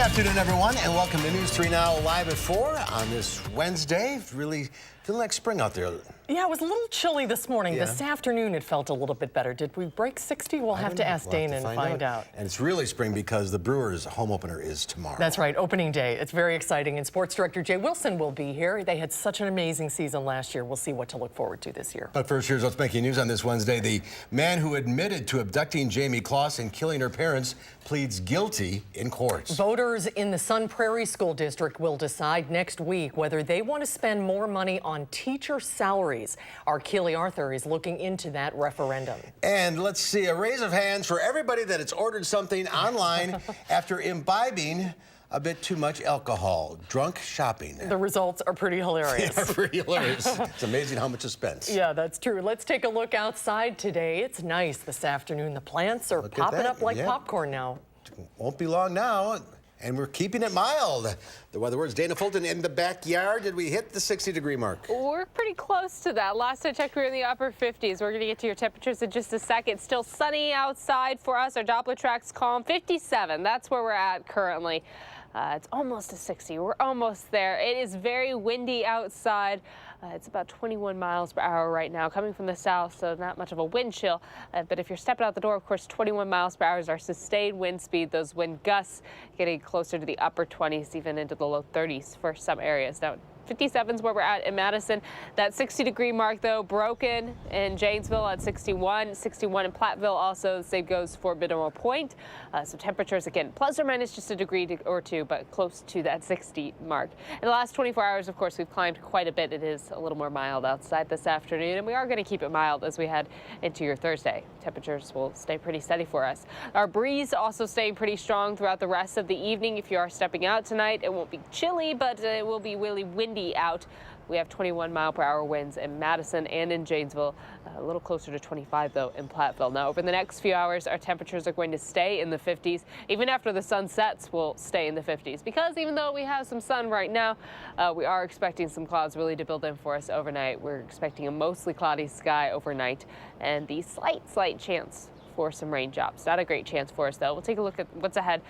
afternoon, everyone, and welcome to News 3 Now live at 4 on this Wednesday. Really feeling like spring out there. Yeah, it was a little chilly this morning. Yeah. This afternoon, it felt a little bit better. Did we break 60? We'll have to ask Dana and find out. And it's really spring because the Brewers' home opener is tomorrow. That's right, opening day. It's very exciting. And sports director Jay Wilson will be here. They had such an amazing season last year. We'll see what to look forward to this year. But first, here's what's making news on this Wednesday. The man who admitted to abducting Jamie Kloss and killing her parents pleads guilty in court. Voters in the Sun Prairie School District will decide next week whether they want to spend more money on teacher salaries. Our Keely Arthur is looking into that referendum. And let's see, a raise of hands for everybody that has ordered something online after imbibing a bit too much alcohol. Drunk shopping. The results are pretty hilarious. They are pretty hilarious. It's amazing how much is spent. Yeah, that's true. Let's take a look outside today. It's nice this afternoon. The plants are popping up like popcorn now. Won't be long now. And we're keeping it mild. The weather words, Dana Fulton, in the backyard. Did we hit the 60-degree mark? We're pretty close to that. Last I checked, we were in the upper 50s. We're going to get to your temperatures in just a second. Still sunny outside for us. Our Doppler track's calm. 57. That's where we're at currently. It's almost a 60. We're almost there. It is very windy outside. It's about 21 miles per hour right now, coming from the south, so not much of a wind chill. But if you're stepping out the door, of course, 21 miles per hour is our sustained wind speed. Those wind gusts getting closer to the upper 20s, even into the low 30s for some areas. Now, 57 is where we're at in Madison. That 60-degree mark, though, broken in Janesville at 61. 61 in Platteville also. The same goes for Mineral Point. So temperatures, again, plus or minus just a degree or two, but close to that 60 mark. In the last 24 hours, of course, we've climbed quite a bit. It is a little more mild outside this afternoon, and we are going to keep it mild as we head into your Thursday. Temperatures will stay pretty steady for us. Our breeze also staying pretty strong throughout the rest of the evening. If you are stepping out tonight, it won't be chilly, but it will be really windy out. We have 21 mile per hour winds in Madison and in Janesville, a little closer to 25 though in Platteville. Now over the next few hours, our temperatures are going to stay in the 50s. Even after the sun sets, we'll stay in the 50s because even though we have some sun right now, we are expecting some clouds really to build in for us overnight. We're expecting a mostly cloudy sky overnight and the slight chance for some rain drops. Not a great chance for us, though. We'll take a look at what's ahead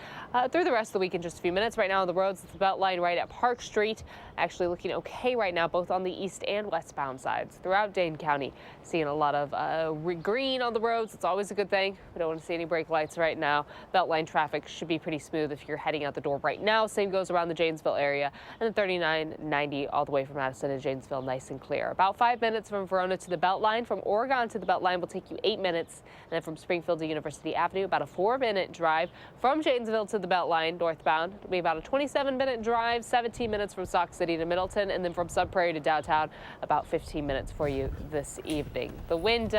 through the rest of the week in just a few minutes. Right now on the roads, it's the Beltline right at Park Street. Actually looking okay right now, both on the east and westbound sides. Throughout Dane County, seeing a lot of green on the roads. It's always a good thing. We don't want to see any brake lights right now. Beltline traffic should be pretty smooth if you're heading out the door right now. Same goes around the Janesville area. And the 39, 90 all the way from Madison to Janesville, nice and clear. About 5 minutes from Verona to the Beltline. From Oregon to the Beltline will take you 8 minutes. And then from Springfield to University Avenue, about a 4-minute drive. From Janesville to the Beltline, northbound, it'll be about a 27-minute drive, 17 minutes from Sauk City to Middleton, and then from Sun Prairie to downtown, about 15 minutes for you this evening. The wind,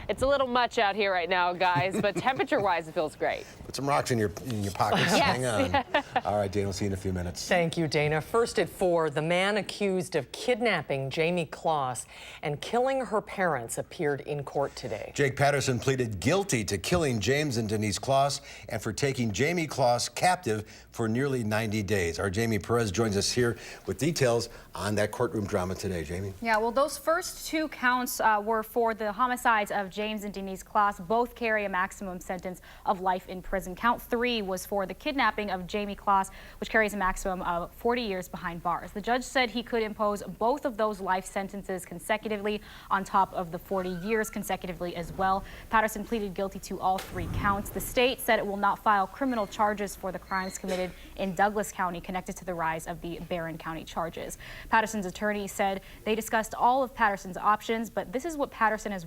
it's a little much out here right now, guys, but temperature-wise, it feels great. Put some rocks in your pockets. Yes. Hang on. All right, Dana, we'll see you in a few minutes. Thank you, Dana. First at 4, the man accused of kidnapping Jamie Kloss and killing her parents appeared in court today. Jake Patterson pleaded guilty to killing James and Denise Kloss and for taking Jamie Kloss captive for nearly 90 days. Our Jamie Perez joins us here with details on that courtroom drama today. Jamie? Yeah, well, those first 2 counts were for the homicides of James and Denise Kloss. Both carry a maximum sentence of life in prison. Count 3 was for the kidnapping of Jamie Kloss, which carries a maximum of 40 years behind bars. The judge said he could impose both of those life sentences consecutively on top of the 40 years consecutively as well. Patterson pleaded guilty to all 3 counts. The state said it will not file criminal charges for the crimes committed in Douglas County connected to the rise of the Barron County charges. Patterson's attorney said they discussed all of Patterson's options, but this is what Patterson has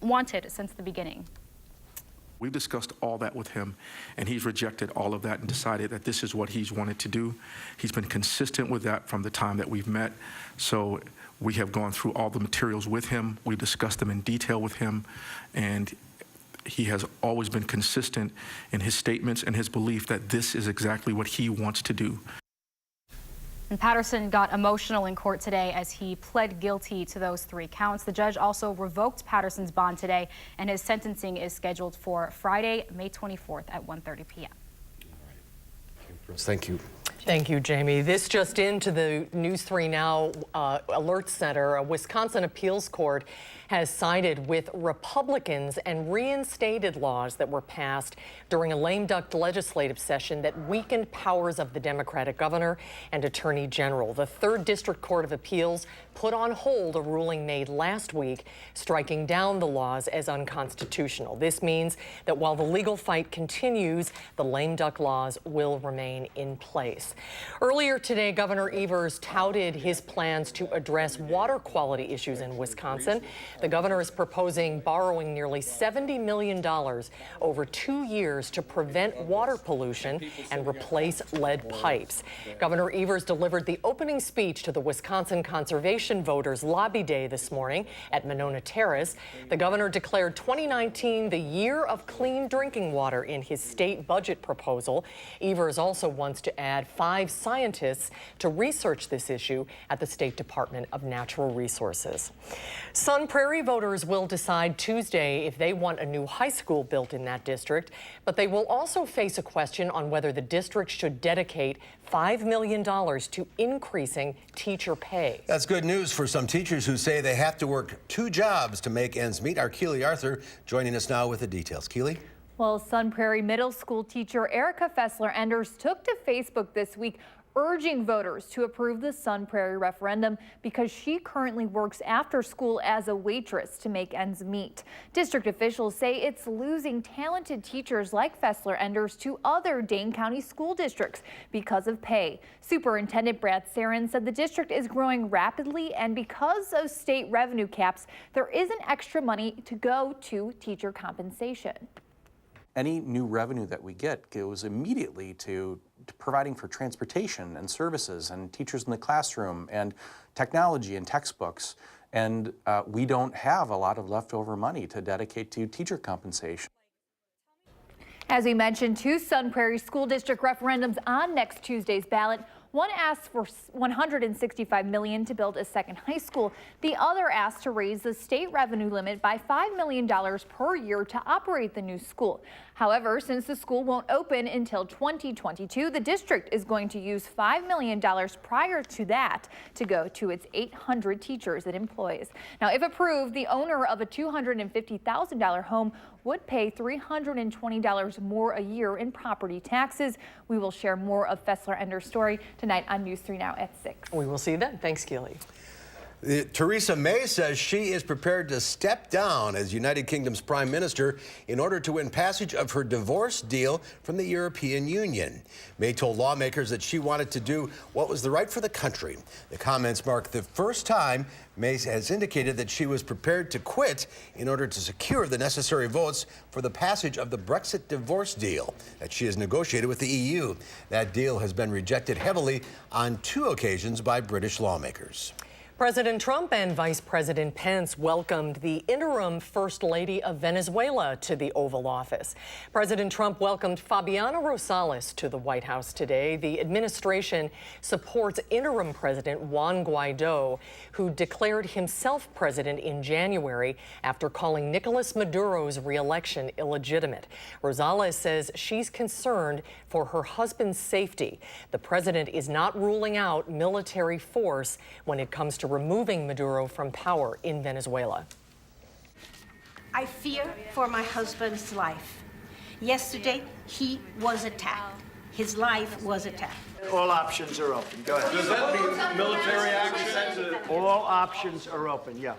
wanted since the beginning. We've discussed all that with him, and he's rejected all of that and decided that this is what he's wanted to do. He's been consistent with that from the time that we've met. So we have gone through all the materials with him. We've discussed them in detail with him, and he has always been consistent in his statements and his belief that this is exactly what he wants to do. And Patterson got emotional in court today as he pled guilty to those 3 counts. The judge also revoked Patterson's bond today, and his sentencing is scheduled for Friday, May 24th at 1:30 p.m. Thank you. Thank you, Jamie. This just into the News 3 Now Alert Center. A Wisconsin appeals court has sided with Republicans and reinstated laws that were passed during a lame duck legislative session that weakened powers of the Democratic governor and attorney general. The 3rd District Court of Appeals put on hold a ruling made last week, striking down the laws as unconstitutional. This means that while the legal fight continues, the lame duck laws will remain in place. Earlier today, Governor Evers touted his plans to address water quality issues in Wisconsin. The governor is proposing borrowing nearly $70 million over 2 years to prevent water pollution and replace lead pipes. Governor Evers delivered the opening speech to the Wisconsin Conservation Voters Lobby Day this morning at Monona Terrace. The governor declared 2019 the year of clean drinking water in his state budget proposal. Evers also wants to add 5 scientists to research this issue at the State Department of Natural Resources. Sun Prairie voters will decide Tuesday if they want a new high school built in that district, but they will also face a question on whether the district should dedicate $5 million to increasing teacher pay. That's good news for some teachers who say they have to work 2 jobs to make ends meet. Our Keely Arthur joining us now with the details. Keely? Well, Sun Prairie Middle School teacher Erica Fessler-Enders took to Facebook this week urging voters to approve the Sun Prairie referendum because she currently works after school as a waitress to make ends meet. District officials say it's losing talented teachers like Fessler-Enders to other Dane County school districts because of pay. Superintendent Brad Sarin said the district is growing rapidly, and because of state revenue caps, there isn't extra money to go to teacher compensation. Any new revenue that we get goes immediately to providing for transportation and services and teachers in the classroom and technology and textbooks. And we don't have a lot of leftover money to dedicate to teacher compensation. As we mentioned, 2 Sun Prairie School District referendums on next Tuesday's ballot. One asks for $165 million to build a second high school. The other asks to raise the state revenue limit by $5 million per year to operate the new school. However, since the school won't open until 2022, the district is going to use $5 million prior to that to go to its 800 teachers it employs. Now, if approved, the owner of a $250,000 home would pay $320 more a year in property taxes. We will share more of Fessler-Enders' story tonight on News 3 Now at 6. We will see you then. Thanks, Keely. Theresa May says she is prepared to step down as United Kingdom's prime minister in order to win passage of her divorce deal from the European Union. May told lawmakers that she wanted to do what was the right for the country. The comments mark the first time May has indicated that she was prepared to quit in order to secure the necessary votes for the passage of the Brexit divorce deal that she has negotiated with the EU. That deal has been rejected heavily on 2 occasions by British lawmakers. President Trump and Vice President Pence welcomed the interim First Lady of Venezuela to the Oval Office. President Trump welcomed Fabiana Rosales to the White House today. The administration supports interim President Juan Guaido, who declared himself president in January after calling Nicolas Maduro's re-election illegitimate. Rosales says she's concerned for her husband's safety. The president is not ruling out military force when it comes to removing Maduro from power in Venezuela. I fear for my husband's life. Yesterday, he was attacked. His life was attacked. All options are open. Go ahead. Does that mean military action? All options are open, yeah.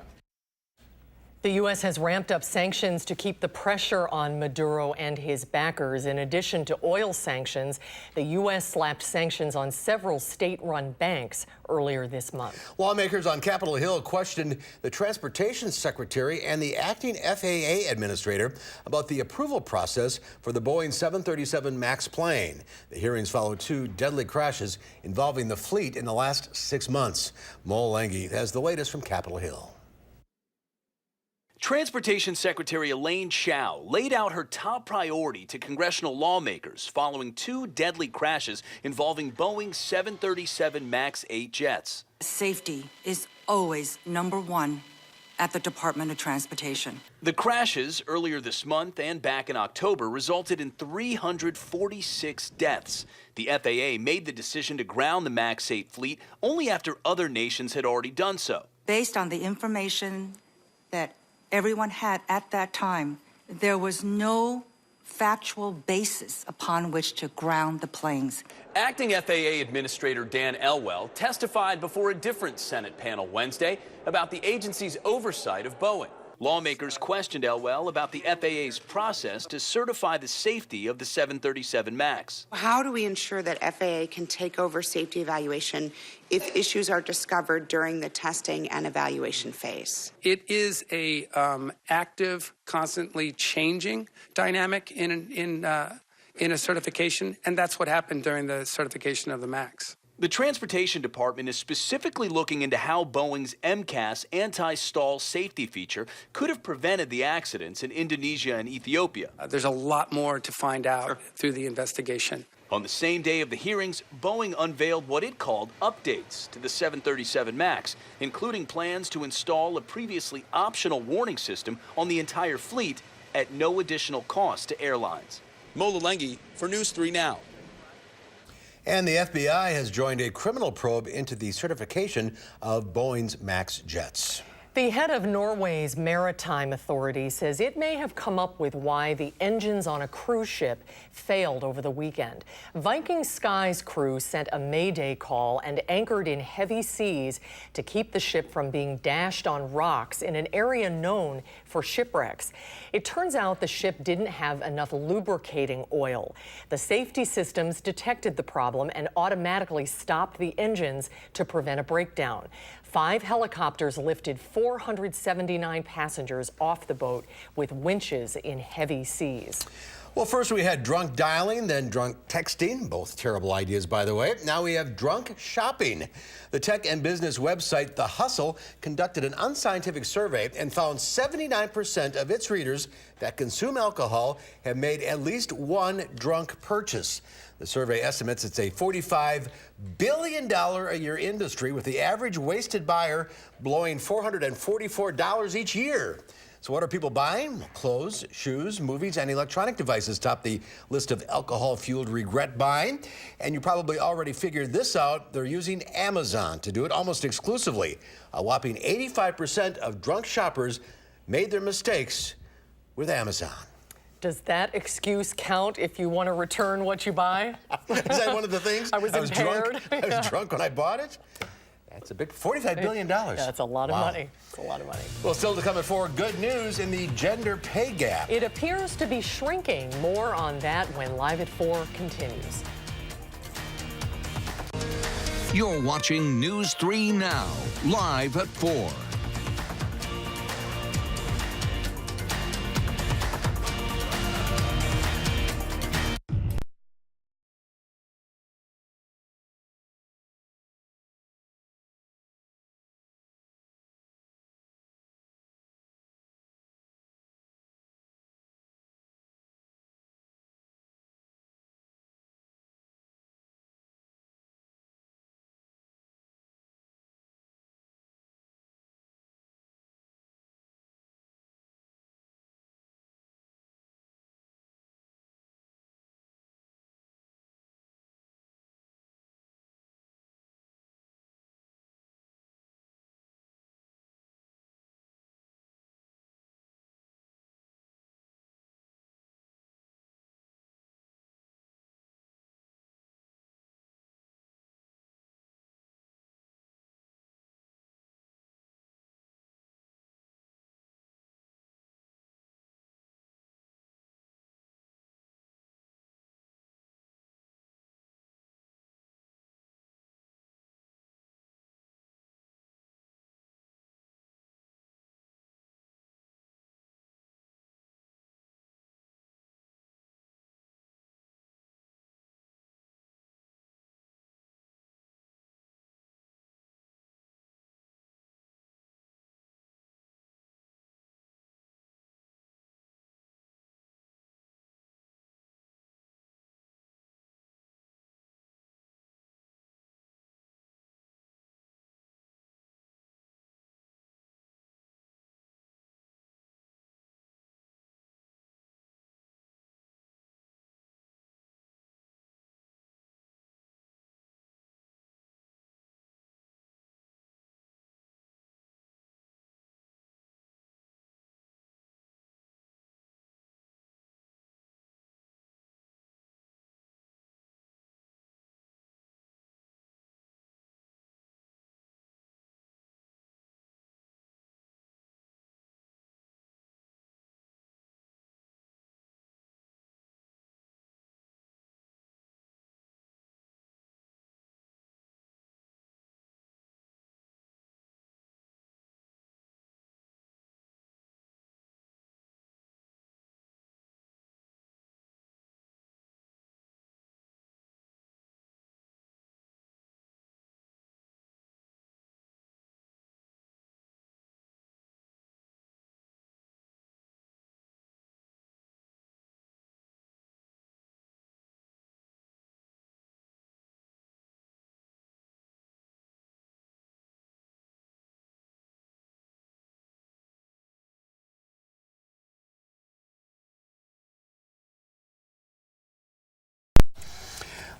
The U.S. has ramped up sanctions to keep the pressure on Maduro and his backers. In addition to oil sanctions, the U.S. slapped sanctions on several state-run banks earlier this month. Lawmakers on Capitol Hill questioned the Transportation Secretary and the acting FAA administrator about the approval process for the Boeing 737 MAX plane. The hearings follow 2 deadly crashes involving the fleet in the last 6 months. Mo Lange has the latest from Capitol Hill. Transportation Secretary Elaine Chao laid out her top priority to congressional lawmakers following 2 deadly crashes involving Boeing 737 MAX 8 jets. Safety is always #1 at the Department of Transportation. The crashes earlier this month and back in October resulted in 346 deaths. The FAA made the decision to ground the MAX 8 fleet only after other nations had already done so. Based on the information that everyone had at that time, there was no factual basis upon which to ground the planes. Acting FAA Administrator Dan Elwell testified before a different Senate panel Wednesday about the agency's oversight of Boeing. Lawmakers questioned Elwell about the FAA's process to certify the safety of the 737 MAX. How do we ensure that FAA can take over safety evaluation if issues are discovered during the testing and evaluation phase? It is a active, constantly changing dynamic in a certification, and that's what happened during the certification of the MAX. The Transportation Department is specifically looking into how Boeing's MCAS anti-stall safety feature could have prevented the accidents in Indonesia and Ethiopia. There's a lot more to find out through the investigation. On the same day of the hearings, Boeing unveiled what it called updates to the 737 MAX, including plans to install a previously optional warning system on the entire fleet at no additional cost to airlines. Mo Lalengi for News 3 Now. And the FBI has joined a criminal probe into the certification of Boeing's MAX jets. The head of Norway's maritime authority says it may have come up with why the engines on a cruise ship failed over the weekend. Viking Sky's crew sent a mayday call and anchored in heavy seas to keep the ship from being dashed on rocks in an area known for shipwrecks. It turns out the ship didn't have enough lubricating oil. The safety systems detected the problem and automatically stopped the engines to prevent a breakdown. 5 helicopters lifted 479 passengers off the boat with winches in heavy seas. Well, first we had drunk dialing, then drunk texting, both terrible ideas, by the way. Now we have drunk shopping. The tech and business website The Hustle conducted an unscientific survey and found 79% of its readers that consume alcohol have made at least one drunk purchase. The survey estimates it's a $45 billion a year industry, with the average wasted buyer blowing $444 each year. So what are people buying? Clothes, shoes, movies, and electronic devices top the list of alcohol-fueled regret buying. And you probably already figured this out. They're using Amazon to do it almost exclusively. A whopping 85% of drunk shoppers made their mistakes with Amazon. Does that excuse count if you want to return what you buy? Is that one of the things? I was impaired. Drunk. I was drunk when I bought it. That's a big $45 billion. That's a lot of money. It's a lot of money. Well, still to come at 4, good news in the gender pay gap. It appears to be shrinking. More on that when Live at 4 continues. You're watching News 3 Now, live at 4.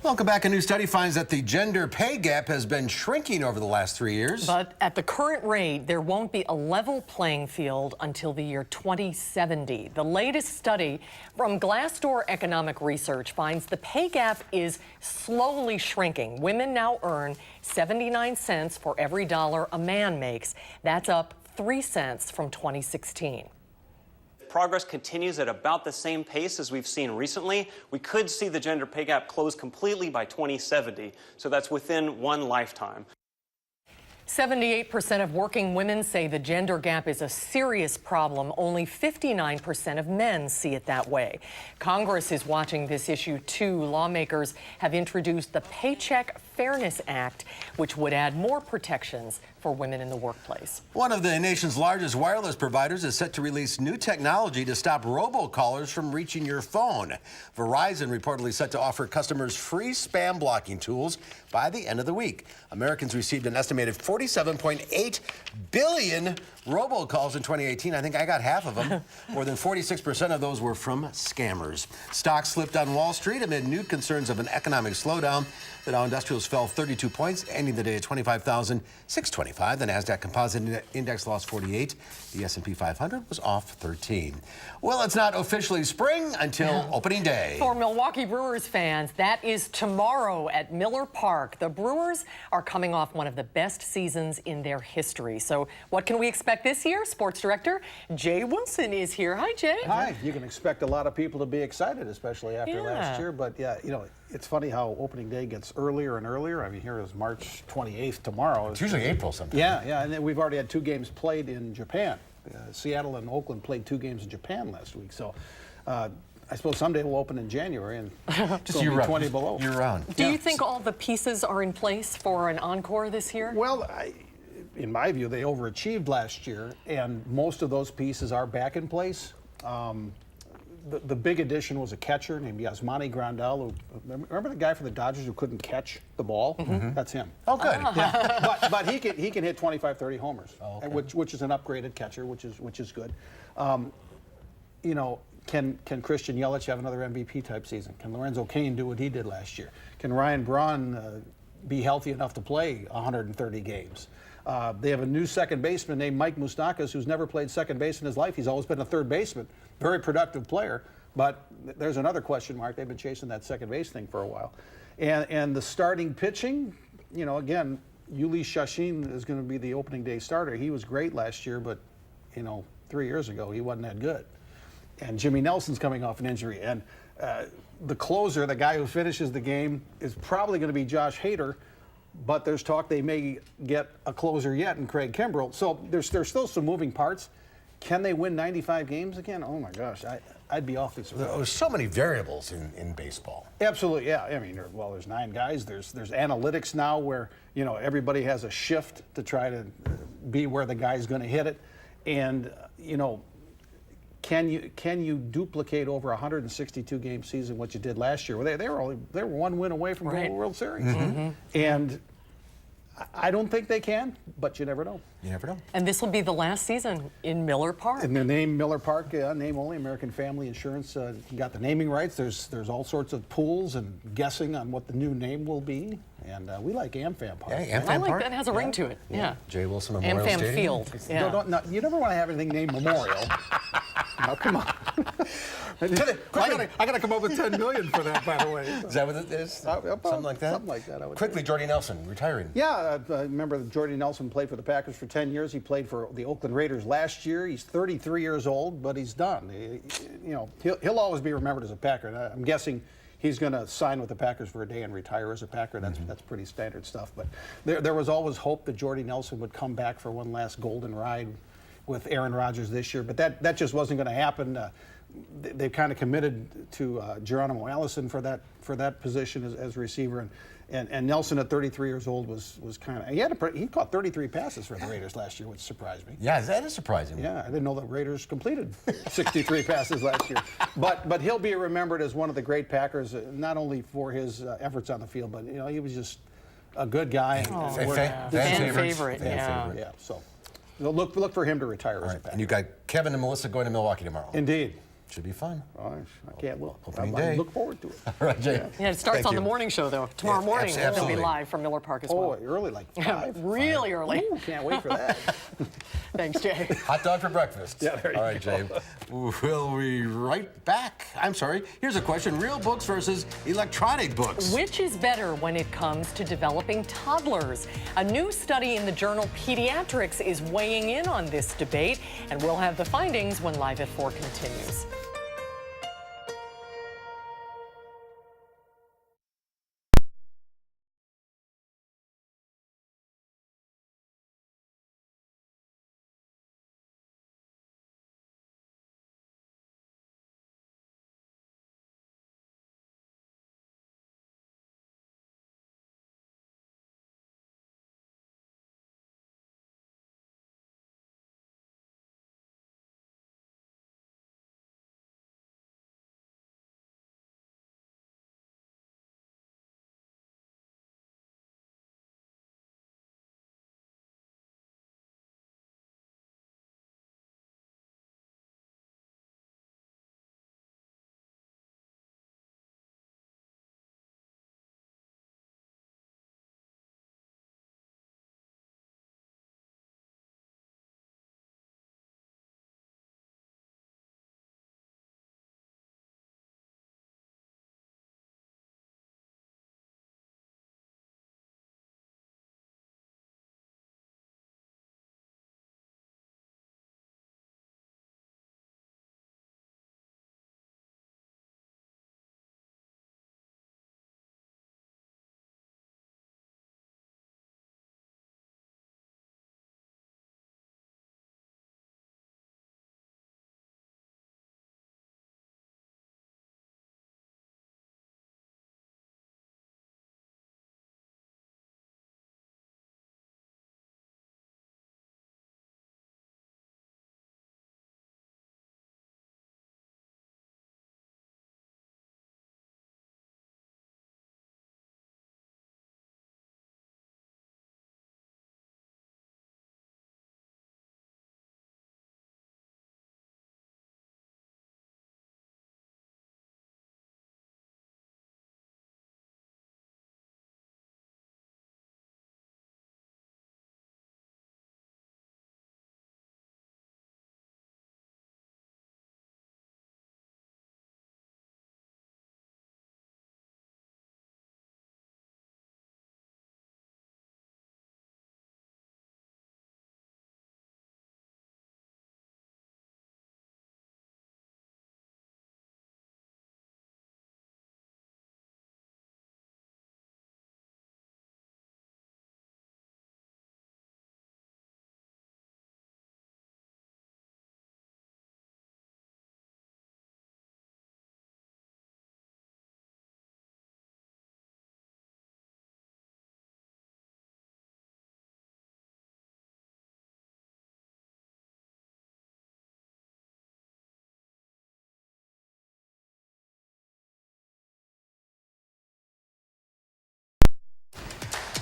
Welcome back. A new study finds that the gender pay gap has been shrinking over the last 3 years. But at the current rate, there won't be a level playing field until the year 2070. The latest study from Glassdoor Economic Research finds the pay gap is slowly shrinking. Women now earn 79 cents for every dollar a man makes. That's up 3 cents from 2016. Progress continues at about the same pace as we've seen recently. We could see the gender pay gap close completely by 2070, so that's within one lifetime. 78% of working women say the gender gap is a serious problem. Only 59% of men see it that way. Congress is watching this issue too. Lawmakers have introduced the Paycheck Fairness Act, which would add more protections for women in the workplace. One of the nation's largest wireless providers is set to release new technology to stop robocallers from reaching your phone. Verizon reportedly set to offer customers free spam blocking tools by the end of the week. Americans received an estimated 47.8 billion robocalls in 2018. I think I got half of them. More than 46% of those were from scammers. Stocks slipped on Wall Street amid new concerns of an economic slowdown. The Dow Industrials fell 32 points, ending the day at 25,625. The Nasdaq Composite Index lost 48. The S&P 500 was off 13. Well, it's not officially spring until opening day. For Milwaukee Brewers fans, that is tomorrow at Miller Park. The Brewers are coming off one of the best seasons in their history. So what can we expect this year? Sports Director Jay Wilson is here. Hi, Jay. Hi. You can expect a lot of people to be excited, especially after last year. But yeah, you know, it's funny how opening day gets earlier and earlier. I mean, here is March 28th tomorrow. It's usually April sometimes. Yeah, and then we've already had 2 games played in Japan. Seattle and Oakland played 2 games in Japan last week. So I suppose someday we'll open in January and just it'll be 20 below. Year round. Do you think all the pieces are in place for an encore this year? Well, in my view, they overachieved last year, and most of those pieces are back in place. The big addition was a catcher named Yasmani Grandal. Remember the guy from the Dodgers who couldn't catch the ball? That's him. Oh, good. Yeah. But he can hit 25, 30 homers, okay. which is an upgraded catcher, which is good. You know, can Christian Yelich have another MVP type season? Can Lorenzo Cain do what he did last year? Can Ryan Braun be healthy enough to play 130 games? They have a new second baseman named Mike Moustakas, who's never played second base in his life. He's always been a third baseman. Very productive player. But there's another question mark. They've been chasing that second base thing for a while. And the starting pitching, you know, again, Yuli Shashin is going to be the opening day starter. He was great last year, but, you know, 3 years ago, he wasn't that good. And Jimmy Nelson's coming off an injury. And the closer, the guy who finishes the game, is probably going to be Josh Hader. But there's talk they may get a closer yet in Craig Kimbrell. So there's still some moving parts. Can they win 95 games again? Oh, my gosh. I'd be awfully surprised. There's so many variables in baseball. Absolutely, yeah. I mean, there's 9 guys. There's analytics now where, you know, everybody has a shift to try to be where the guy's going to hit it. And, you know, can you duplicate over a 162-game season what you did last year? Well, they were 1 win away from going to the World Series. And I don't think they can, but you never know. You never know. And this will be the last season in Miller Park. And the name Miller Park, name only, American Family Insurance got the naming rights. There's all sorts of pools and guessing on what the new name will be. And we like AmFam Park. Yeah, AmFam I like Park. that. It has a ring to it. Yeah. Jay Wilson Memorial AmFam Stadium. Field. Yeah. No, you never want to have anything named Memorial. No, come on. I got to come up with $10 million for that, by the way. Is that what it is? Something like that? Something like that, I would Quickly, say. Jordy Nelson, retiring. Yeah, I remember Jordy Nelson played for the Packers for 10 years. He played for the Oakland Raiders last year. He's 33 years old, but he's done. You know, he'll always be remembered as a Packer. And I'm guessing he's going to sign with the Packers for a day and retire as a Packer. That's pretty standard stuff. But there was always hope that Jordy Nelson would come back for one last golden ride with Aaron Rodgers this year. But that just wasn't going to happen. They've kind of committed to Geronimo Allison for that position as receiver, and Nelson at 33 years old was kind of he caught 33 passes for the Raiders last year, which surprised me. Yeah, that is surprising. Yeah, I didn't know the Raiders completed 63 passes last year, but he'll be remembered as one of the great Packers, not only for his efforts on the field, but you know he was just a good guy. Fan favorite. Yeah. So look for him to retire as a Packer. And you got Kevin and Melissa going to Milwaukee tomorrow. Indeed. Should be fun. I can't wait. Opening I day. look forward to it. All right, Jay. Yeah, it starts Thank on you. the morning show, though. Tomorrow Yeah, morning, it'll absolutely. be live from Miller Park as well. Oh, early, like 5? Really early. Ooh, can't wait for that. Thanks, Jay. Hot dog for breakfast. Yeah, there you All right, Jay. We'll be right back. I'm sorry. Here's a question. Real books versus electronic books. Which is better when it comes to developing toddlers? A new study in the journal Pediatrics is weighing in on this debate, and we'll have the findings when Live at 4 continues.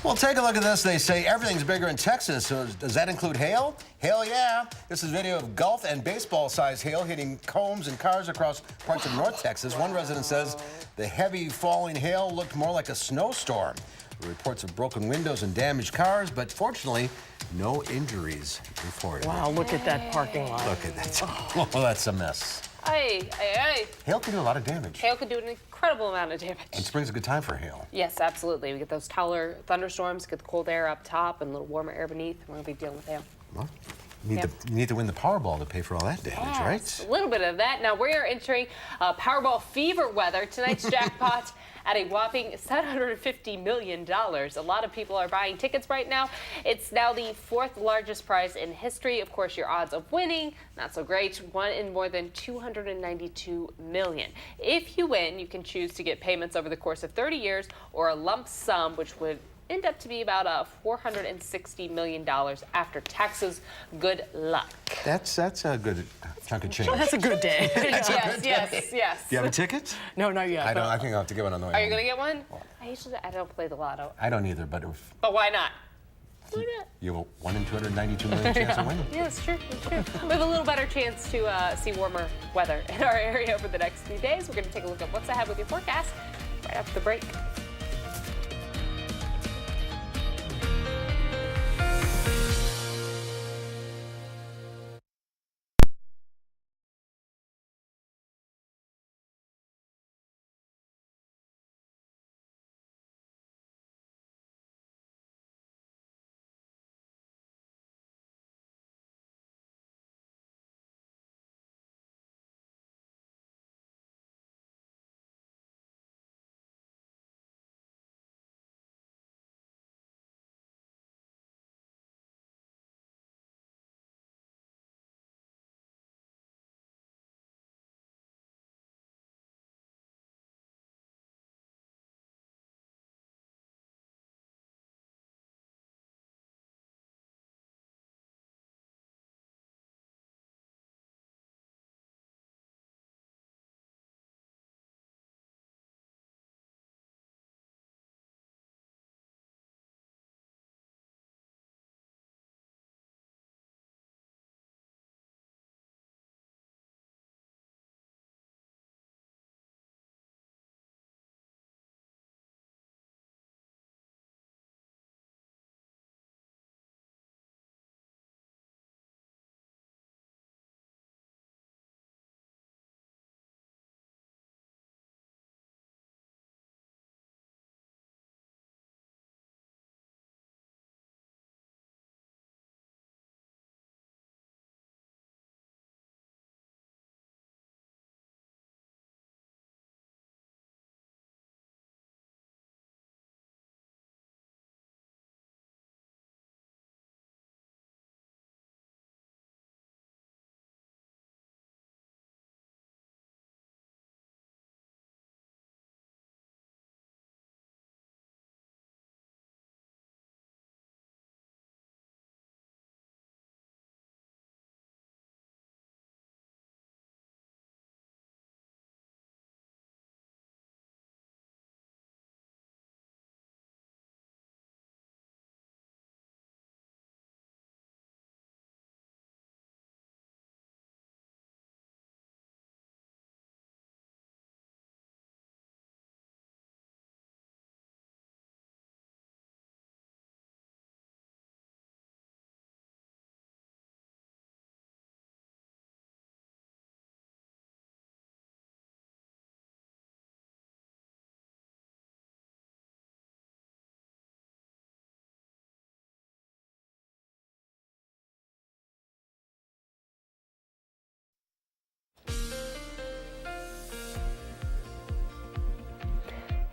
Well, take a look at this. They say everything's bigger in Texas. So does that include hail? Hell yeah. This is video of golf and baseball-sized hail hitting homes and cars across parts of North Texas. One resident says the heavy falling hail looked more like a snowstorm. Reports of broken windows and damaged cars, but fortunately, no injuries reported. Wow, look at that parking lot. Look at that. Oh, that's a mess. Hey. Hail can do a lot of damage. Hail can do an incredible amount of damage. And spring's a good time for hail. Yes, absolutely. We get those taller thunderstorms, get the cold air up top and a little warmer air beneath. We're going to be dealing with hail. Well, you need to win the Powerball to pay for all that damage, right? A little bit of that. Now, we are entering Powerball fever weather. Tonight's jackpot at a whopping $750 million. A lot of people are buying tickets right now. It's now the 4th largest prize in history. Of course, your odds of winning, not so great. One in more than 292 million. If you win, you can choose to get payments over the course of 30 years or a lump sum, which would end up to be about $460 million after taxes. Good luck. That's a good chunk of change. That's a good day. Yes. Do you have a ticket? No, not yet. I think I'll have to get one on the way Are you home. going to get one? I don't play the lotto. I don't either, but But why not? Why not? You have a 1 in 292 million chance of winning. Yeah, it's true. It's true. We have a little better chance to see warmer weather in our area over the next few days. We're going to take a look at what's ahead with your forecast right after the break.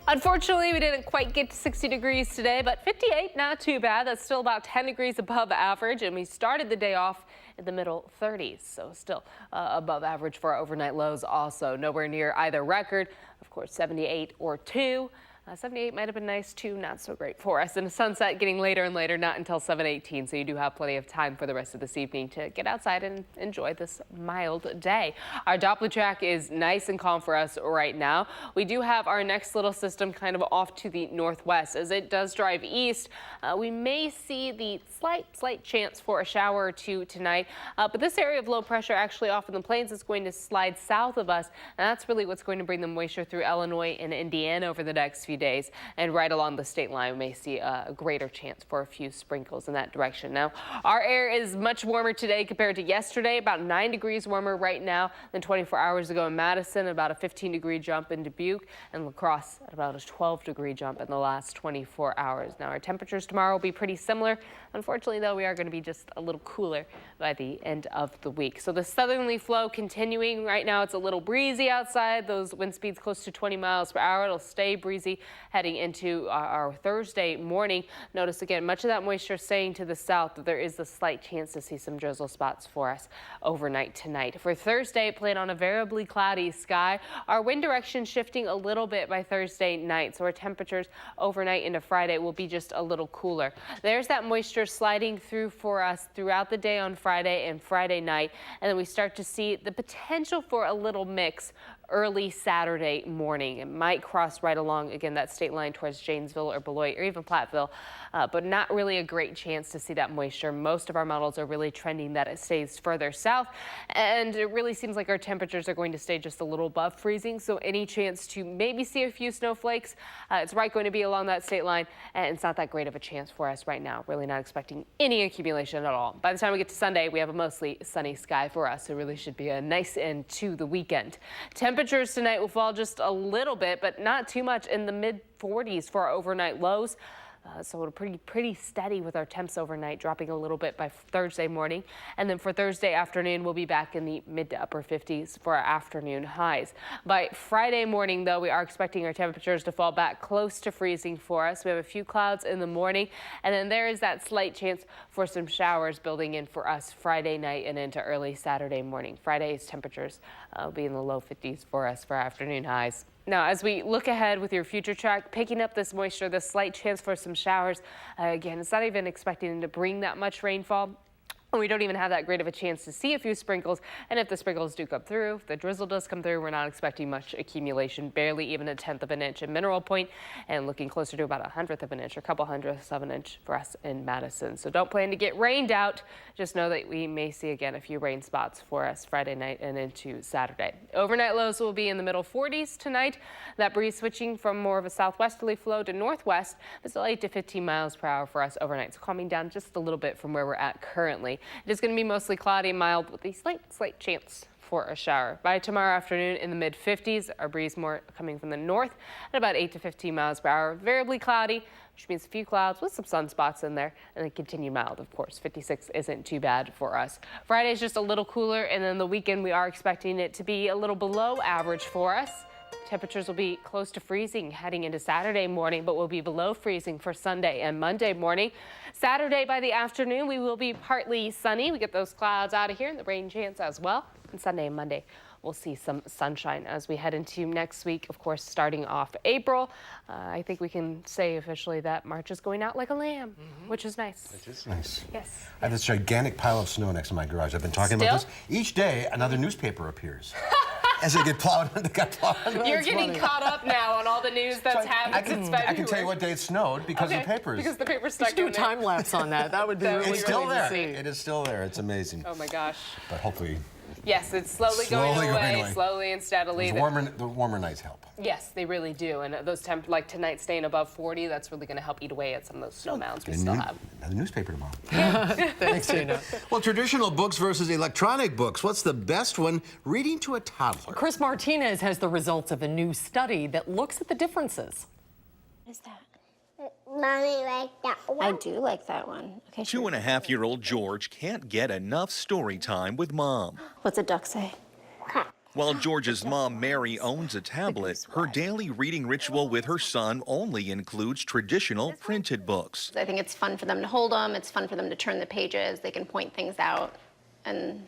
Unfortunately, we didn't quite get to 60 degrees today, but 58, not too bad. That's still about 10 degrees above average, and we started the day off in the middle 30s, so still above average for our overnight lows also. Nowhere near either record, of course, 78 or 2. 78 might have been nice too, not so great for us. And the sunset getting later and later, not until 7:18, so you do have plenty of time for the rest of this evening to get outside and enjoy this mild day. Our Doppler track is nice and calm for us right now. We do have our next little system kind of off to the northwest. As it does drive east, we may see the slight chance for a shower or two tonight. But this area of low pressure actually off in the plains is going to slide south of us, and that's really what's going to bring the moisture through Illinois and Indiana over the next few days, and right along the state line we may see a greater chance for a few sprinkles in that direction. Now, our air is much warmer today compared to yesterday, about 9 degrees warmer right now than 24 hours ago in Madison, about a 15-degree jump in Dubuque, and La Crosse at about a 12-degree jump in the last 24 hours. Now, our temperatures tomorrow will be pretty similar. Unfortunately, though, we are going to be just a little cooler by the end of the week. So the southerly flow continuing. Right now, it's a little breezy outside. Those wind speeds close to 20 miles per hour. It'll stay breezy heading into our Thursday morning. Notice again, much of that moisture staying to the south, that there is a slight chance to see some drizzle spots for us overnight tonight. For Thursday, plan on a variably cloudy sky. Our wind direction shifting a little bit by Thursday night, so our temperatures overnight into Friday will be just a little cooler. There's that moisture sliding through for us throughout the day on Friday and Friday night, and then we start to see the potential for a little mix early Saturday morning. It might cross right along, again, that state line towards Janesville or Beloit or even Platteville, but not really a great chance to see that moisture. Most of our models are really trending that it stays further south, and it really seems like our temperatures are going to stay just a little above freezing, so any chance to maybe see a few snowflakes, it's right going to be along that state line, and it's not that great of a chance for us right now. Really not expecting any accumulation at all. By the time we get to Sunday, we have a mostly sunny sky for us, so it really should be a nice end to the weekend. Temperatures tonight will fall just a little bit, but not too much, in the mid-40s for our overnight lows. So it'll pretty steady with our temps overnight, dropping a little bit by Thursday morning. And then for Thursday afternoon, we'll be back in the mid to upper 50s for our afternoon highs. By Friday morning, though, we are expecting our temperatures to fall back close to freezing for us. We have a few clouds in the morning, and then there is that slight chance for some showers building in for us Friday night and into early Saturday morning. Friday's temperatures will be in the low 50s for us for afternoon highs. Now, as we look ahead with your future track, picking up this moisture, the slight chance for some showers, again, it's not even expecting to bring that much rainfall. We don't even have that great of a chance to see a few sprinkles, and if the sprinkles do come through, if the drizzle does come through, we're not expecting much accumulation, barely even a 1/10 of an inch in Mineral Point, and looking closer to about 1/100 of an inch or a couple hundredths of an inch for us in Madison. So don't plan to get rained out. Just know that we may see again a few rain spots for us Friday night and into Saturday. Overnight lows will be in the middle 40s tonight. That breeze switching from more of a southwesterly flow to northwest. It's still 8 to 15 miles per hour for us overnight, so calming down just a little bit from where we're at currently. It is going to be mostly cloudy and mild with a slight chance for a shower. By tomorrow afternoon in the mid-50s, our breeze more coming from the north at about 8 to 15 miles per hour. Variably cloudy, which means a few clouds with some sunspots in there, and then continue mild, of course. 56 isn't too bad for us. Friday is just a little cooler, and then the weekend we are expecting it to be a little below average for us. Temperatures will be close to freezing heading into Saturday morning, but will be below freezing for Sunday and Monday morning. Saturday by the afternoon, we will be partly sunny. We get those clouds out of here and the rain chance as well. And Sunday and Monday, we'll see some sunshine as we head into next week. Of course, starting off April, I think we can say officially that March is going out like a lamb, which is nice. Which is nice. Yes. I have this gigantic pile of snow next to my garage. I've been talking about this. Each day, another newspaper appears. As they get plowed. You're getting caught up now on all the news that's happened since February. I can tell you what day it snowed because of the papers. Because the papers stuck in there. Let's do a time lapse on that. That would be really It's still there. to see. It is still there. It's amazing. Oh my gosh. But hopefully. Yes, it's slowly going away, slowly and steadily. The warmer nights help. Yes, they really do. And those temps, like tonight, staying above 40, that's really going to help eat away at some of those snow mounds we still have. Another newspaper tomorrow. Thanks, Tina. Well, traditional books versus electronic books. What's the best one? Reading to a toddler. Chris Martinez has the results of a new study that looks at the differences. What is that? Mommy like that one. I do like that one. Okay. 2.5-year-old George can't get enough story time with Mom. What's a duck say? While George's mom, Mary, owns a tablet, her daily reading ritual with her son only includes traditional printed books. I think it's fun for them to hold them. It's fun for them to turn the pages. They can point things out. And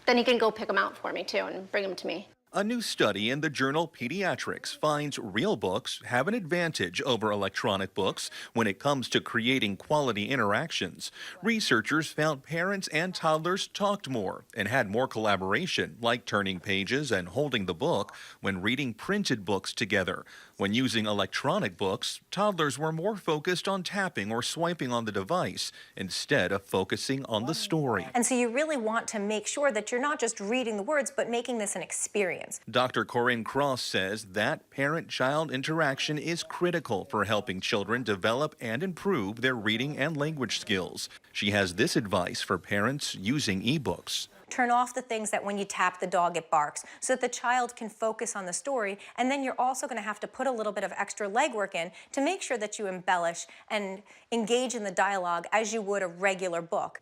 then he can go pick them out for me, too, and bring them to me. A new study in the journal Pediatrics finds real books have an advantage over electronic books when it comes to creating quality interactions. Researchers found parents and toddlers talked more and had more collaboration, like turning pages and holding the book when reading printed books together. When using electronic books, toddlers were more focused on tapping or swiping on the device instead of focusing on the story. And so you really want to make sure that you're not just reading the words, but making this an experience. Dr. Corinne Cross says that parent-child interaction is critical for helping children develop and improve their reading and language skills. She has this advice for parents using ebooks. Turn off the things that when you tap the dog, it barks, so that the child can focus on the story. And then you're also going to have to put a little bit of extra legwork in to make sure that you embellish and engage in the dialogue as you would a regular book.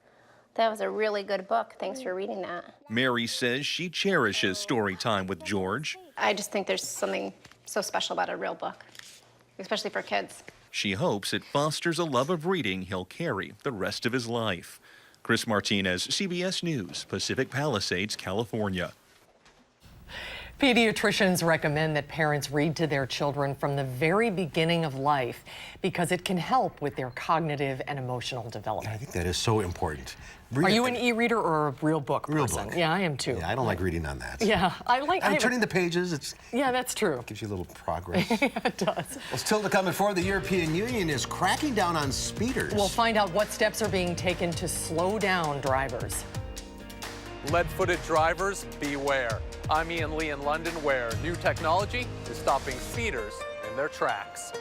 That was a really good book. Thanks for reading that. Mary says she cherishes story time with George. I just think there's something so special about a real book, especially for kids. She hopes it fosters a love of reading he'll carry the rest of his life. Chris Martinez, CBS News, Pacific Palisades, California. Pediatricians recommend that parents read to their children from the very beginning of life because it can help with their cognitive and emotional development. I think that is so important. Are you an e-reader or a real book person? Real book. Yeah, I am too. Yeah, I don't like reading on that. Yeah, I'm turning the pages. Yeah, that's true. Gives you a little progress. Yeah, it does. Well, still to come before the European Union is cracking down on speeders. We'll find out what steps are being taken to slow down drivers. Lead-footed drivers, beware. I'm Ian Lee in London, where new technology is stopping speeders in their tracks.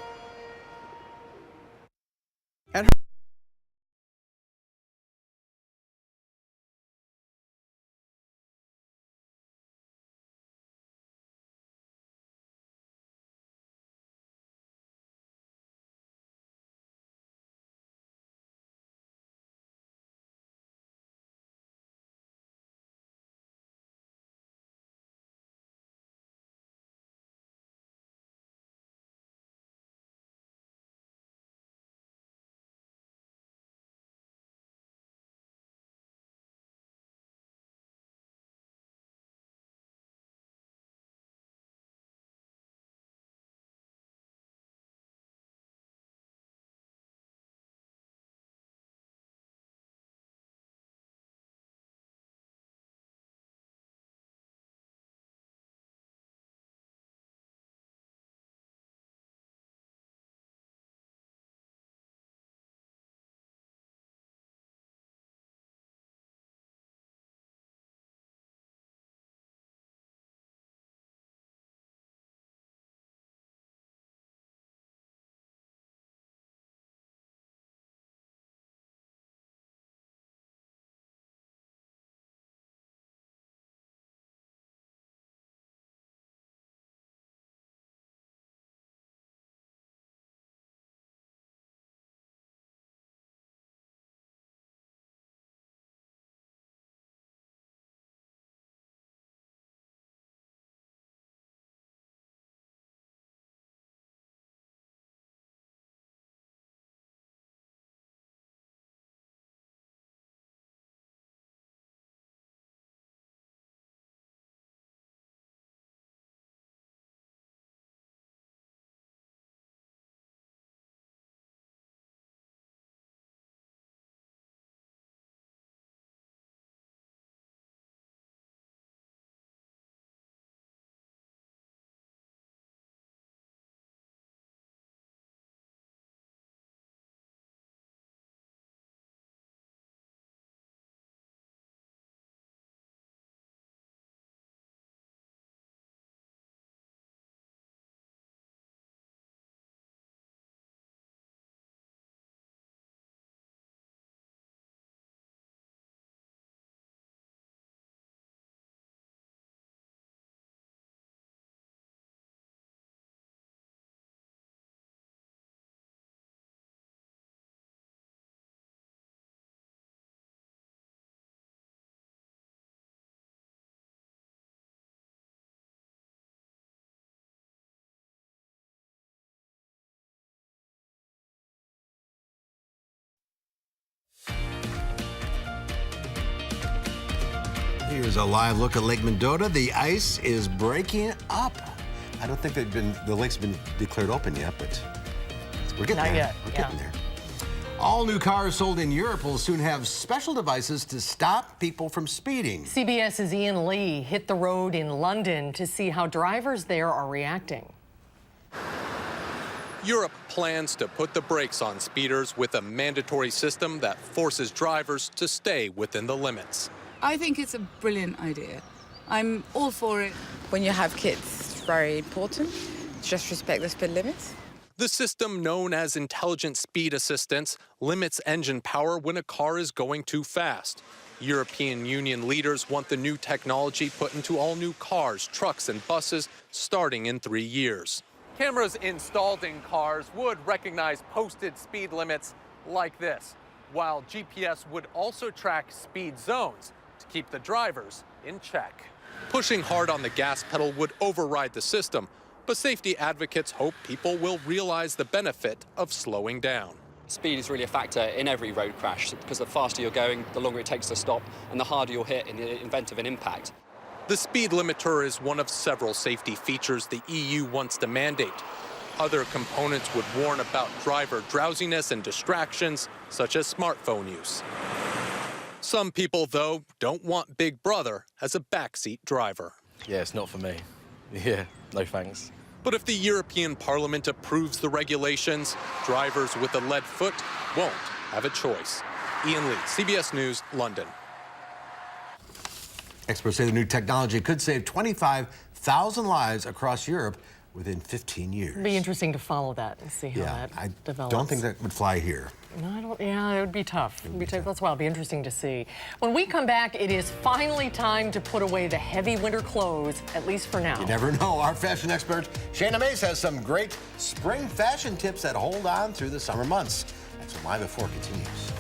Here's a live look at Lake Mendota. The ice is breaking up. I don't think the lake's been declared open yet, but we're getting there. Not yet. We're getting there. All new cars sold in Europe will soon have special devices to stop people from speeding. CBS's Ian Lee hit the road in London to see how drivers there are reacting. Europe plans to put the brakes on speeders with a mandatory system that forces drivers to stay within the limits. I think it's a brilliant idea. I'm all for it. When you have kids, it's very important. Just respect the speed limits. The system, known as Intelligent Speed Assistance, limits engine power when a car is going too fast. European Union leaders want the new technology put into all new cars, trucks, and buses starting in 3 years. Cameras installed in cars would recognize posted speed limits like this, while GPS would also track speed zones to keep the drivers in check. Pushing hard on the gas pedal would override the system, but safety advocates hope people will realize the benefit of slowing down. Speed is really a factor in every road crash because the faster you're going, the longer it takes to stop, and the harder you'll hit in the event of an impact. The speed limiter is one of several safety features the EU wants to mandate. Other components would warn about driver drowsiness and distractions, such as smartphone use. Some people, though, don't want Big Brother as a backseat driver. Yeah, it's not for me. Yeah, no thanks. But if the European Parliament approves the regulations, drivers with a lead foot won't have a choice. Ian Lee, CBS News, London. Experts say the new technology could save 25,000 lives across Europe within 15 years. It'd be interesting to follow that and see how that develops. Don't think that would fly here. No, I don't. Yeah, it would be tough. That's why it'll be interesting to see. When we come back, it is finally time to put away the heavy winter clothes, at least for now. You never know. Our fashion expert, Shayna Mace, has some great spring fashion tips that hold on through the summer months. That's what Live at 4 continues.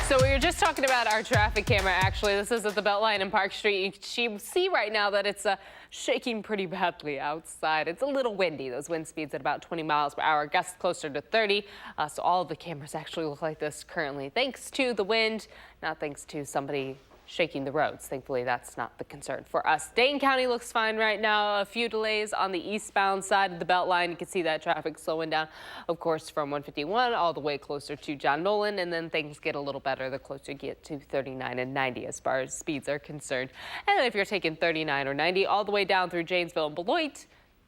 So we were just talking about our traffic camera, actually. This is at the Beltline in Park Street. You see right now that it's shaking pretty badly outside. It's a little windy. Those wind speeds at about 20 miles per hour, gusts closer to 30. So all of the cameras actually look like this currently, thanks to the wind, not thanks to somebody shaking the roads. Thankfully, that's not the concern for us. Dane County looks fine right now. A few delays on the eastbound side of the Beltline. You can see that traffic slowing down, of course, from 151 all the way closer to John Nolan, and then things get a little better the closer you get to 39 and 90 as far as speeds are concerned. And if you're taking 39 or 90 all the way down through Janesville and Beloit,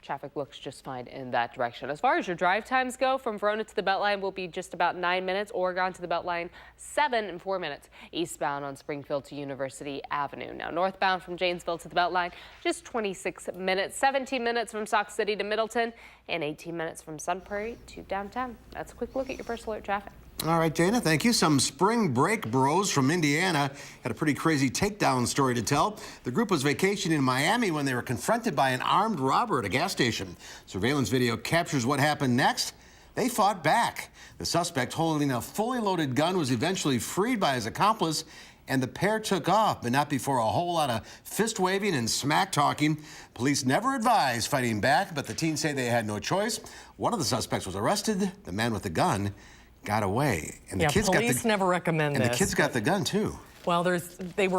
Traffic looks just fine in that direction. As far as your drive times go, from Verona to the Beltline will be just about 9 minutes. Oregon to the Beltline, 7 and 4 minutes. Eastbound on Springfield to University Avenue. Now northbound from Janesville to the Beltline, just 26 minutes. 17 minutes from Sauk City to Middleton, and 18 minutes from Sun Prairie to downtown. That's a quick look at your first alert traffic. All right, Dana, thank you. Some spring break bros from Indiana had a pretty crazy takedown story to tell. The group was vacationing in Miami when they were confronted by an armed robber at a gas station. Surveillance video captures what happened next. They fought back. The suspect holding a fully loaded gun was eventually freed by his accomplice, and the pair took off, but not before a whole lot of fist waving and smack talking. Police never advised fighting back, but the teens say they had no choice. One of the suspects was arrested. The man with the gun got away. And the kids police never recommend this. And the kids got the gun too. Well, they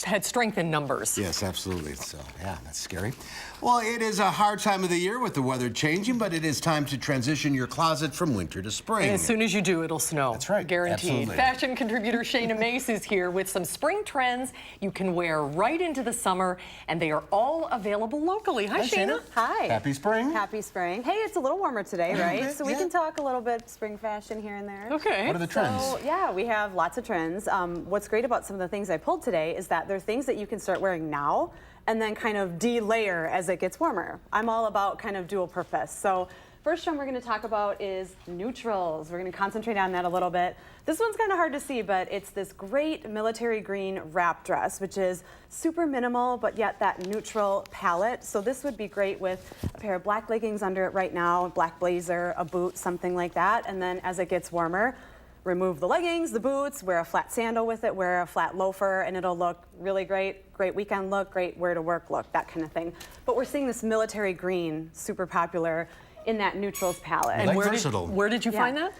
had strength in numbers. Yes, absolutely. So, yeah, that's scary. Well, it is a hard time of the year with the weather changing, but it is time to transition your closet from winter to spring. And as soon as you do, it'll snow. That's right. Guaranteed. Absolutely. Fashion contributor Shayna Mace is here with some spring trends you can wear right into the summer, and they are all available locally. Hi, Shayna. Hi. Happy spring. Happy spring. Hey, it's a little warmer today, right? So we can talk a little bit spring fashion here and there. Okay. What are the trends? So, yeah, we have lots of trends. What's great about some of the things I pulled today is that they're things that you can start wearing now and then kind of de-layer as it gets warmer. I'm all about kind of dual purpose. So first trend we're going to talk about is neutrals. We're going to concentrate on that a little bit. This one's kind of hard to see, but it's this great military green wrap dress, which is super minimal, but yet that neutral palette. So this would be great with a pair of black leggings under it right now, a black blazer, a boot, something like that. And then as it gets warmer, remove the leggings, the boots, wear a flat sandal with it, wear a flat loafer, and it'll look really great. Great weekend look, great wear to work look, that kind of thing. But we're seeing this military green, super popular in that neutrals palette. And where did you find that?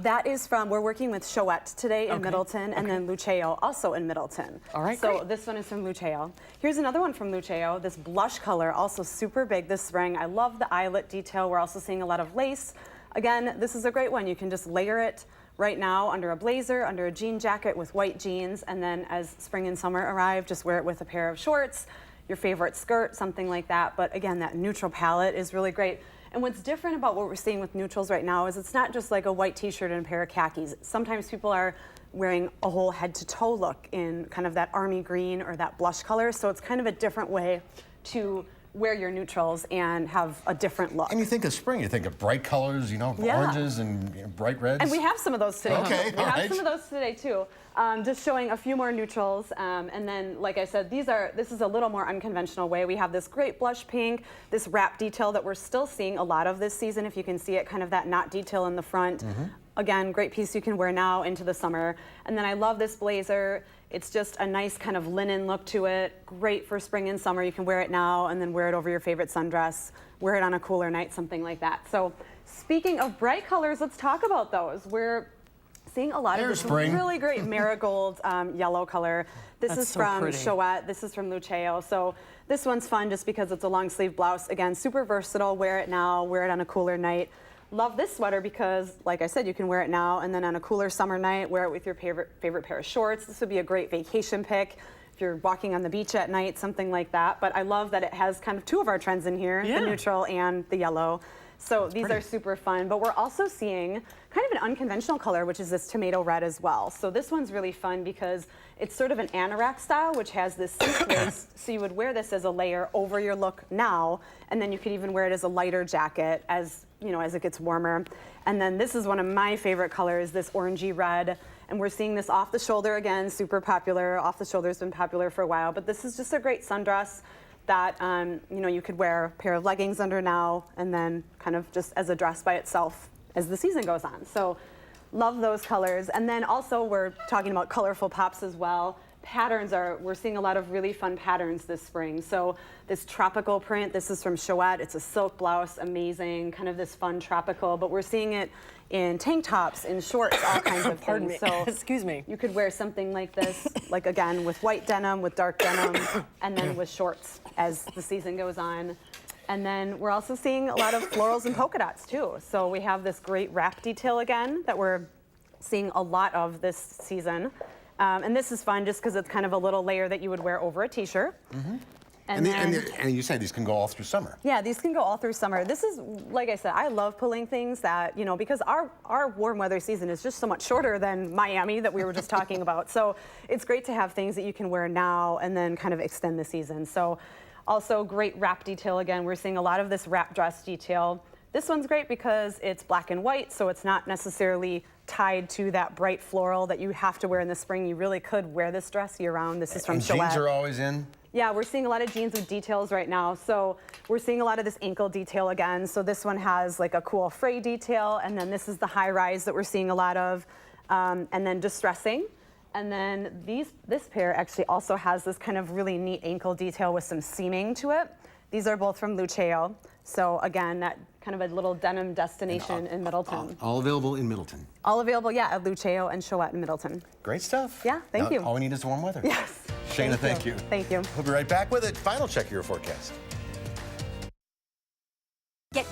That is from, we're working with Chouette today in Middleton, and then Luceo also in Middleton. All right, so great. this one is from Luceo. Here's another one from Luceo, this blush color, also super big this spring. I love the eyelet detail. We're also seeing a lot of lace. Again, this is a great one. You can just layer it right now under a blazer, under a jean jacket with white jeans, and then as spring and summer arrive, just wear it with a pair of shorts, your favorite skirt, something like that. But again, that neutral palette is really great. And what's different about what we're seeing with neutrals right now is it's not just like a white t-shirt and a pair of khakis. Sometimes people are wearing a whole head to toe look in kind of that army green or that blush color. So it's kind of a different way to wear your neutrals and have a different look. And you think of spring, you think of bright colors, you know, oranges and bright reds. And we have some of those today. Okay, we have some of those today too. Just showing a few more neutrals, and then, like I said, this is a little more unconventional way. We have this great blush pink, this wrap detail that we're still seeing a lot of this season. If you can see it, kind of that knot detail in the front. Again, great piece you can wear now into the summer. And then I love this blazer. It's just a nice kind of linen look to it. Great for spring and summer. You can wear it now and then wear it over your favorite sundress. Wear it on a cooler night, something like that. So speaking of bright colors, let's talk about those. We're seeing a lot of this really great marigold yellow color. This is from Chouette. This is from Luceo. So this one's fun just because it's a long sleeve blouse. Again, super versatile. Wear it now, wear it on a cooler night. Love this sweater because, like I said, you can wear it now and then on a cooler summer night, wear it with your favorite pair of shorts. This would be a great vacation pick if you're walking on the beach at night, something like that. But I love that it has kind of two of our trends in here, the neutral and the yellow. So these are super fun, but we're also seeing kind of an unconventional color, which is this tomato red as well. So this one's really fun because it's sort of an anorak style, which has this cinch waist. So you would wear this as a layer over your look now, and then you could even wear it as a lighter jacket as, you know, as it gets warmer. And then this is one of my favorite colors, this orangey red. And we're seeing this off the shoulder again, super popular. Off the shoulder's been popular for a while, but this is just a great sundress that you know, you could wear a pair of leggings under now and then kind of just as a dress by itself as the season goes on. So love those colors. And then also we're talking about colorful pops as well. Patterns we're seeing a lot of really fun patterns this spring. So this tropical print, this is from Chouette. It's a silk blouse, amazing, kind of this fun tropical, but we're seeing it in tank tops, in shorts, all kinds of things. So excuse me. You could wear something like this, like again, with white denim, with dark denim, and then with shorts as the season goes on. And then we're also seeing a lot of florals and polka dots too. So we have this great wrap detail again that we're seeing a lot of this season. And this is fun just because it's kind of a little layer that you would wear over a t-shirt. And you say these can go all through summer. Yeah, these can go all through summer. This is, like I said, I love pulling things that, because our warm weather season is just so much shorter than Miami that we were just talking about. So it's great to have things that you can wear now and then kind of extend the season. So also great wrap detail again. We're seeing a lot of this wrap dress detail. This one's great because it's black and white, so it's not necessarily tied to that bright floral that you have to wear in the spring. You really could wear this dress year-round. This is from Chouette. Jeans are always in? Yeah, we're seeing a lot of jeans with details right now. So we're seeing a lot of this ankle detail again. So this one has like a cool fray detail, and then this is the high rise that we're seeing a lot of, and then distressing. And then this pair actually also has this kind of really neat ankle detail with some seaming to it. These are both from Luceo. So again, that kind of a little denim destination in Middleton. All available in Middleton. All available, yeah, at Luceo and Chouette in Middleton. Great stuff. Yeah, thank you. All we need is warm weather. Yes. Shayna, thank you. Thank you. We'll be right back with it. Final check of your forecast. Get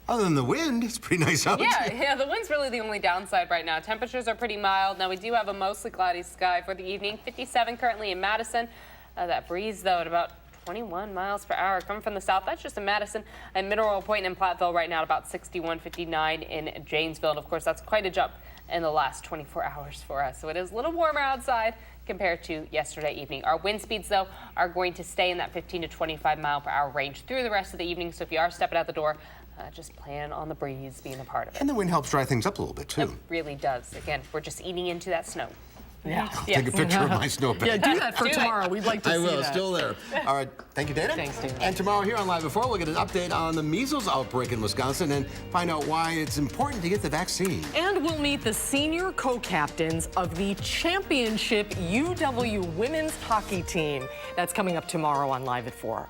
Other than the wind, it's pretty nice out. Yeah, the wind's really the only downside right now. Temperatures are pretty mild. Now, we do have a mostly cloudy sky for the evening. 57 currently in Madison. That breeze, though, at about 21 miles per hour coming from the south. That's just in Madison and Mineral Point and Platteville right now at about 61, 59 in Janesville. And, of course, that's quite a jump in the last 24 hours for us. So it is a little warmer outside compared to yesterday evening. Our wind speeds, though, are going to stay in that 15 to 25 mile per hour range through the rest of the evening. So if you are stepping out the door, just plan on the breeze being a part of it. And the wind helps dry things up a little bit, too. It really does. Again, we're just eating into that snow. Yeah. I'll take a picture of my snowbank. Yeah, do that for tomorrow. We'd like to see that. I will. Still there. All right. Thank you, Dana. Thanks, Dana. And tomorrow here on Live at 4, we'll get an update on the measles outbreak in Wisconsin and find out why it's important to get the vaccine. And we'll meet the senior co-captains of the championship UW women's hockey team. That's coming up tomorrow on Live at 4.